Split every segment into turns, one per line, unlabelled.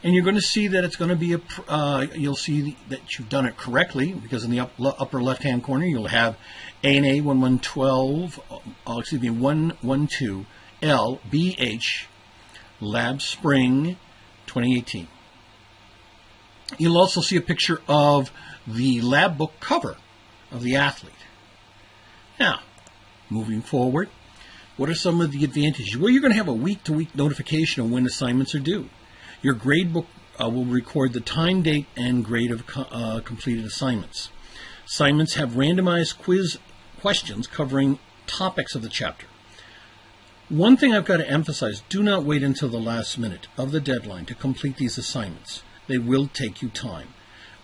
And you're going to see that it's going to be you'll see that you've done it correctly, because in the upper left-hand corner you'll have Ana1112 L BH Lab Spring 2018. You'll also see a picture of the lab book cover of the athlete. Now, moving forward, what are some of the advantages? Well, you're going to have a week-to-week notification of when assignments are due. Your grade book will record the time, date, and grade of completed assignments. Assignments have randomized quiz questions covering topics of the chapter. One thing I've got to emphasize, do not wait until the last minute of the deadline to complete these assignments. They will take you time,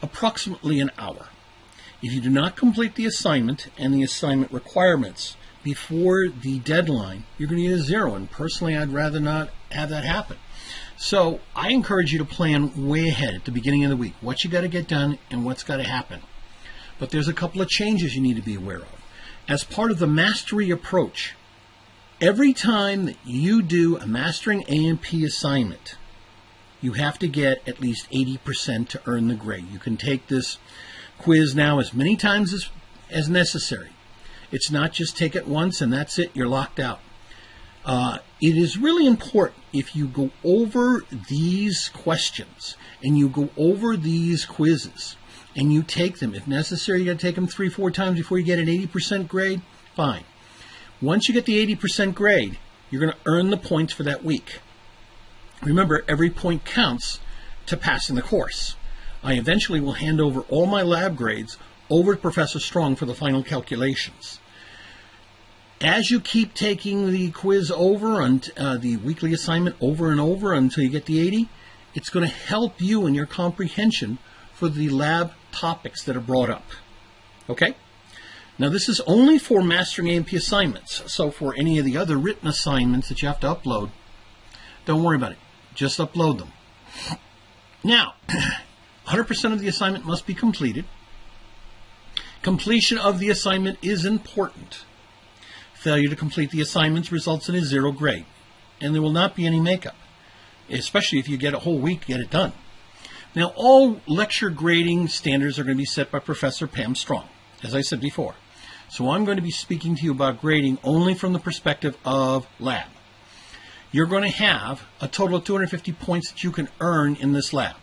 approximately an hour. If you do not complete the assignment and the assignment requirements before the deadline, you're going to get a 0, and personally I'd rather not have that happen. So I encourage you to plan way ahead at the beginning of the week, what you got to get done and what's got to happen. But there's a couple of changes you need to be aware of. As part of the mastery approach, every time that you do a mastering A&P assignment, you have to get at least 80% to earn the grade. You can take this quiz now as many times as necessary. It's not just take it once and that's it, you're locked out. It is really important, if you go over these questions and you go over these quizzes and you take them, if necessary, you got to take them 3-4 times before you get an 80% grade, fine. Once you get the 80% grade, you're going to earn the points for that week. Remember, every point counts to passing the course. I eventually will hand over all my lab grades over to Professor Strong for the final calculations. As you keep taking the quiz over, and the weekly assignment over and over until you get the 80, it's going to help you in your comprehension for the lab topics that are brought up. Okay? Now, this is only for mastering A&P assignments. So for any of the other written assignments that you have to upload, don't worry about it. Just upload them. Now, 100% of the assignment must be completed. Completion of the assignment is important. Failure to complete the assignments results in a 0 grade, and there will not be any makeup, especially if you get a whole week to get it done. Now, all lecture grading standards are going to be set by Professor Pam Strong, as I said before. So I'm going to be speaking to you about grading only from the perspective of lab. You're going to have a total of 250 points that you can earn in this lab.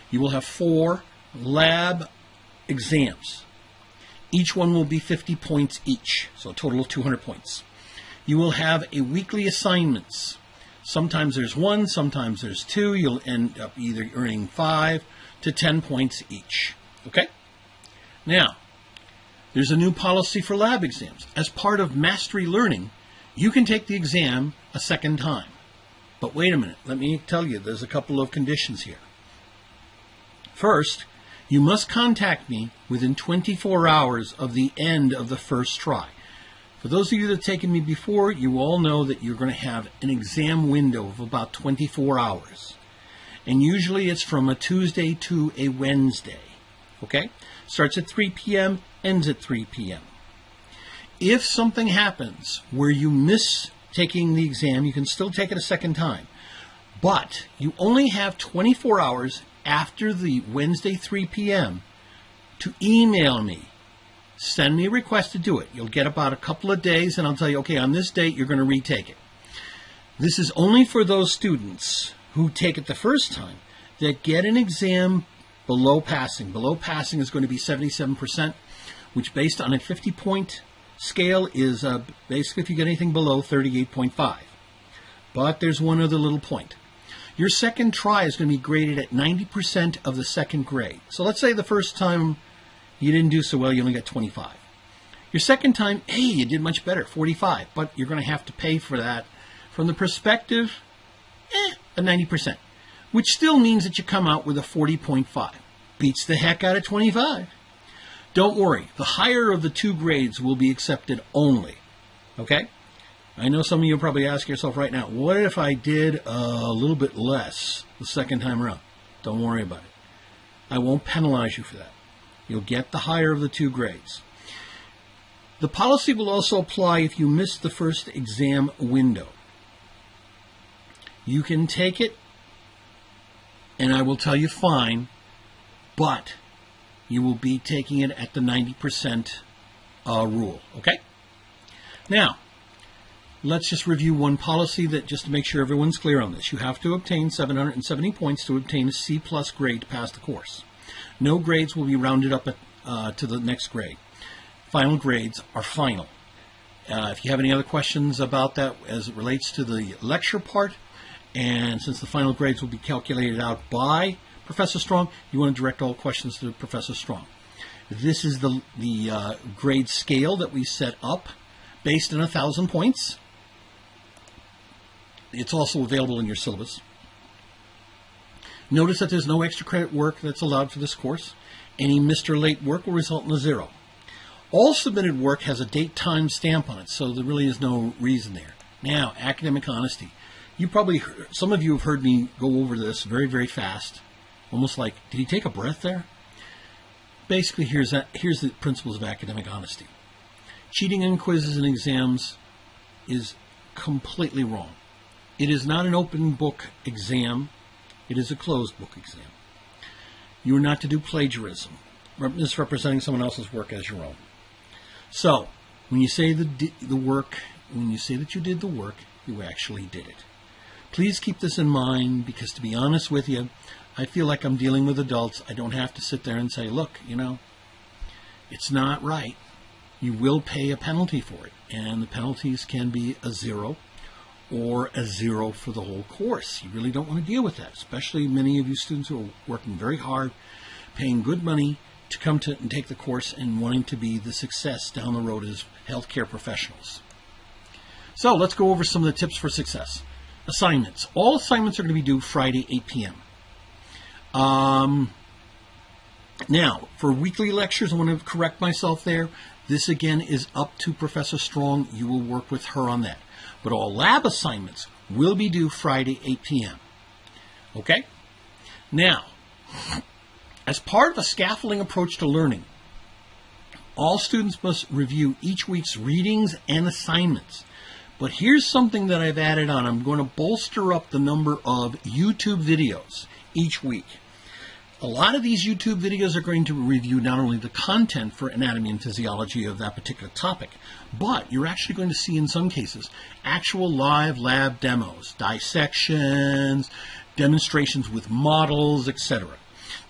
You will have 4 lab exams. Each one will be 50 points each, so a total of 200 points. You will have a weekly assignments. Sometimes there's 1, sometimes there's 2. You'll end up either earning 5 to 10 points each. Okay? Now, there's a new policy for lab exams. As part of mastery learning, you can take the exam a second time. But wait a minute, let me tell you, there's a couple of conditions here. First, you must contact me within 24 hours of the end of the first try. For those of you that have taken me before, you all know that you're going to have an exam window of about 24 hours. And usually it's from a Tuesday to a Wednesday. Okay? Starts at 3 p.m., ends at 3 p.m. If something happens where you miss taking the exam, you can still take it a second time. But you only have 24 hours after the Wednesday 3 p.m. to email me. Send me a request to do it. You'll get about a couple of days, and I'll tell you, okay, on this date, you're going to retake it. This is only for those students who take it the first time that get an exam below passing. Below passing is going to be 77%, which based on a 50-point scale is basically, if you get anything below, 38.5. But there's one other little point. Your second try is going to be graded at 90% of the second grade. So let's say the first time you didn't do so well, you only got 25. Your second time, hey, you did much better, 45. But you're going to have to pay for that from the perspective, a 90%. Which still means that you come out with a 40.5. Beats the heck out of 25. Don't worry, the higher of the 2 grades will be accepted only. Okay? I know some of you will probably ask yourself right now, what if I did a little bit less the second time around? Don't worry about it. I won't penalize you for that. You'll get the higher of the 2 grades. The policy will also apply if you miss the first exam window. You can take it And I will tell you fine, but you will be taking it at the 90% rule, okay? Now, let's just review one policy that just to make sure everyone's clear on this. You have to obtain 770 points to obtain a C+ grade to pass the course. No grades will be rounded up to the next grade. Final grades are final. If you have any other questions about that as it relates to the lecture part, and since the final grades will be calculated out by Professor Strong, you want to direct all questions to Professor Strong. This is the grade scale that we set up based on 1,000 points. It's also available in your syllabus. Notice that there's no extra credit work that's allowed for this course. Any missed or late work will result in a 0. All submitted work has a date time stamp on it, so there really is no reason there. Now, academic honesty. You probably, some of you have heard me go over this very, very fast. Almost like, did he take a breath there? Basically, here's the principles of academic honesty. Cheating in quizzes and exams is completely wrong. It is not an open book exam. It is a closed book exam. You are not to do plagiarism, misrepresenting someone else's work as your own. So, when you say the work, when you say that you did the work, you actually did it. Please keep this in mind, because to be honest with you, I feel like I'm dealing with adults. I don't have to sit there and say, look, you know, it's not right. You will pay a penalty for it, and the penalties can be a 0 or a 0 for the whole course. You really don't want to deal with that, especially many of you students who are working very hard, paying good money to come to and take the course and wanting to be the success down the road as healthcare professionals. So let's go over some of the tips for success. Assignments. All assignments are going to be due Friday, 8 p.m. Now, for weekly lectures, I want to correct myself there. This, again, is up to Professor Strong. You will work with her on that. But all lab assignments will be due Friday, 8 p.m. Okay? Now, as part of a scaffolding approach to learning, all students must review each week's readings and assignments. But here's something that I've added on. I'm going to bolster up the number of YouTube videos each week. A lot of these YouTube videos are going to review not only the content for anatomy and physiology of that particular topic, but you're actually going to see in some cases actual live lab demos, dissections, demonstrations with models, etc.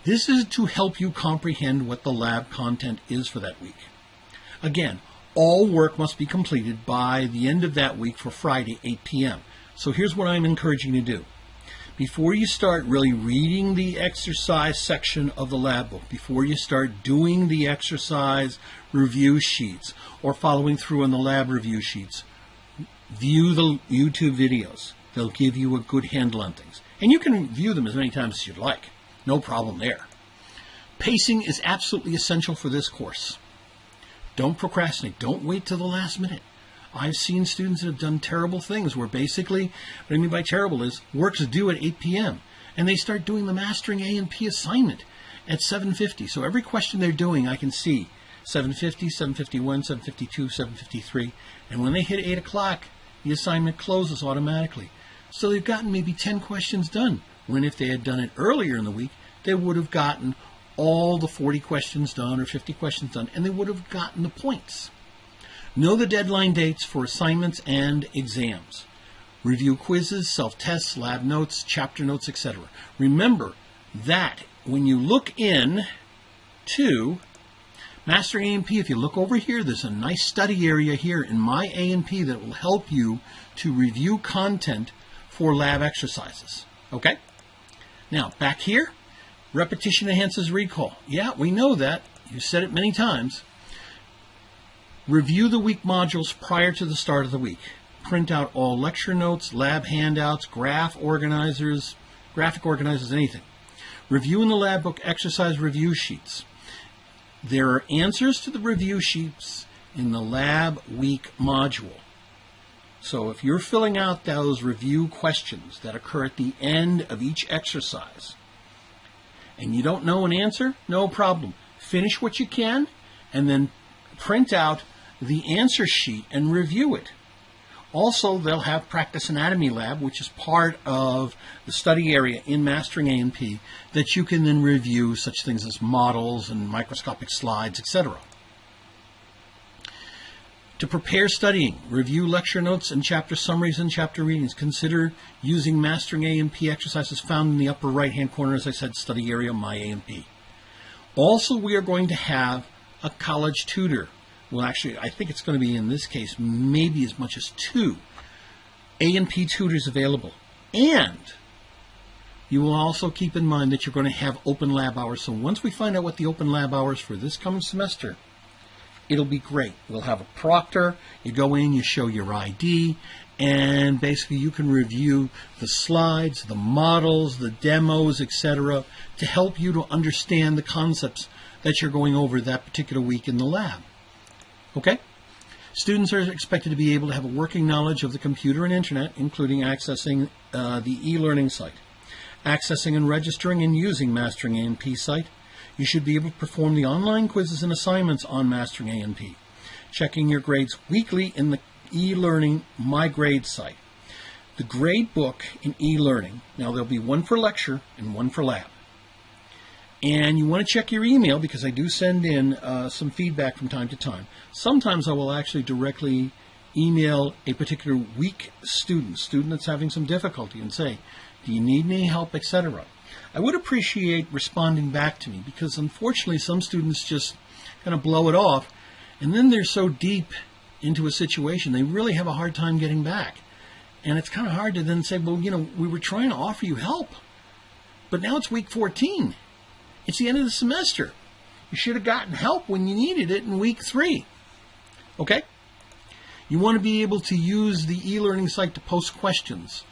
This is to help you comprehend what the lab content is for that week. Again, all work must be completed by the end of that week for Friday, 8 p.m. So here's what I'm encouraging you to do. Before you start really reading the exercise section of the lab book, before you start doing the exercise review sheets or following through on the lab review sheets, view the YouTube videos. They'll give you a good handle on things. And you can view them as many times as you'd like. No problem there. Pacing is absolutely essential for this course. Don't procrastinate. Don't wait till the last minute. I've seen students that have done terrible things where basically, what I mean by terrible is, work's due at 8 p.m. and they start doing the Mastering A and P assignment at 7:50. So every question they're doing, I can see 7:50, 7:51, 7:52, 7:53. And when they hit 8 o'clock, the assignment closes automatically. So they've gotten maybe 10 questions done, when if they had done it earlier in the week, they would have gotten all the 40 questions done or 50 questions done, and they would have gotten the points. Know the deadline dates for assignments and exams. Review quizzes, self-tests, lab notes, chapter notes, etc. Remember that when you look in to Mastering A&P, if you look over here, there's a nice study area here in My A&P that will help you to review content for lab exercises. Okay? Now, back here, repetition enhances recall. Yeah, we know that. You said it many times. Review the week modules prior to the start of the week. Print out all lecture notes, lab handouts, graphic organizers, anything. Review in the lab book exercise review sheets. There are answers to the review sheets in the lab week module. So if you're filling out those review questions that occur at the end of each exercise and you don't know an answer, no problem. Finish what you can and then print out the answer sheet and review it. Also, they'll have Practice Anatomy Lab, which is part of the study area in Mastering A&P that you can then review such things as models and microscopic slides, etc. To prepare studying, review lecture notes and chapter summaries and chapter readings. Consider using Mastering A&P exercises found in the upper right-hand corner, as I said, study area, My A&P. Also, we are going to have a college tutor. Well, actually, I think it's going to be, in this case, maybe as much as 2 A&P tutors available. And you will also keep in mind that you're going to have open lab hours. So once we find out what the open lab hours for this coming semester, it'll be great. We'll have a proctor. You go in, you show your ID, and basically you can review the slides, the models, the demos, etc., to help you to understand the concepts that you're going over that particular week in the lab. Okay? Students are expected to be able to have a working knowledge of the computer and internet, including accessing the e-learning site, accessing and registering and using Mastering A&P site. You should be able to perform the online quizzes and assignments on Mastering A&P, checking your grades weekly in the e-learning My Grade site. The grade book in e-learning, now there'll be one for lecture and one for lab. And you want to check your email because I do send in some feedback from time to time. Sometimes I will actually directly email a particular weak student that's having some difficulty, and say, do you need any help, etc. I would appreciate responding back to me because unfortunately some students just kind of blow it off, and then they're so deep into a situation they really have a hard time getting back. And it's kind of hard to then say, well, you know, we were trying to offer you help, but now it's week 14. It's the end of the semester. You should have gotten help when you needed it in week 3. Okay? You want to be able to use the e-learning site to post questions.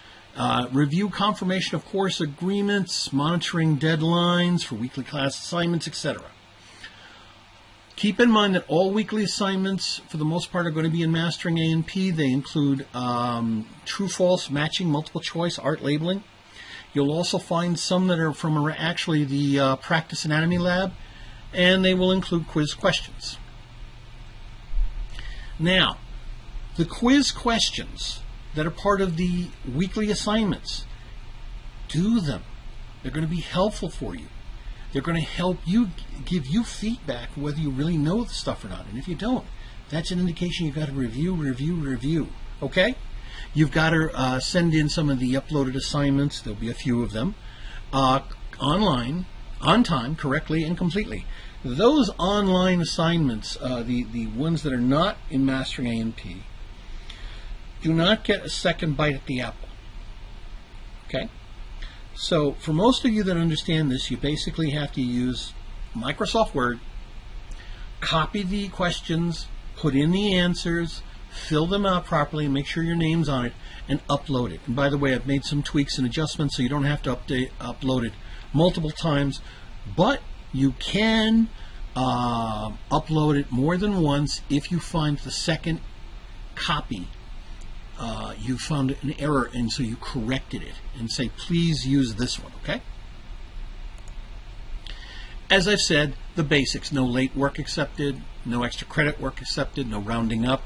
Review confirmation of course agreements, monitoring deadlines for weekly class assignments, etc. Keep in mind that all weekly assignments, for the most part, are going to be in Mastering A&P. They include true-false matching, multiple choice, art labeling. You'll also find some that are from actually the Practice Anatomy Lab, and they will include quiz questions. Now, the quiz questions that are part of the weekly assignments, do them. They're going to be helpful for you. They're going to help you, give you feedback whether you really know the stuff or not. And if you don't, that's an indication you've got to review. Okay? You've got to send in some of the uploaded assignments. There'll be a few of them. Online, on time, correctly, and completely. Those online assignments, the ones that are not in Mastering A&P, do not get a second bite at the apple. Okay? So for most of you that understand this, you basically have to use Microsoft Word, copy the questions, put in the answers, fill them out properly, make sure your name's on it, and upload it. And by the way, I've made some tweaks and adjustments so you don't have to upload it multiple times, but you can upload it more than once if you find the second copy you found an error, and so you corrected it and say, please use this one, okay? As I've said, the basics: no late work accepted, no extra credit work accepted, no rounding up.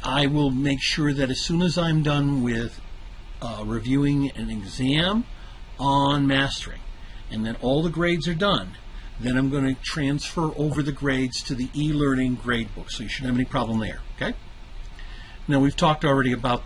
I will make sure that as soon as I'm done with reviewing an exam on mastering, and then all the grades are done, then I'm going to transfer over the grades to the e-learning grade book, so you shouldn't have any problem there, okay? Now, we've talked already about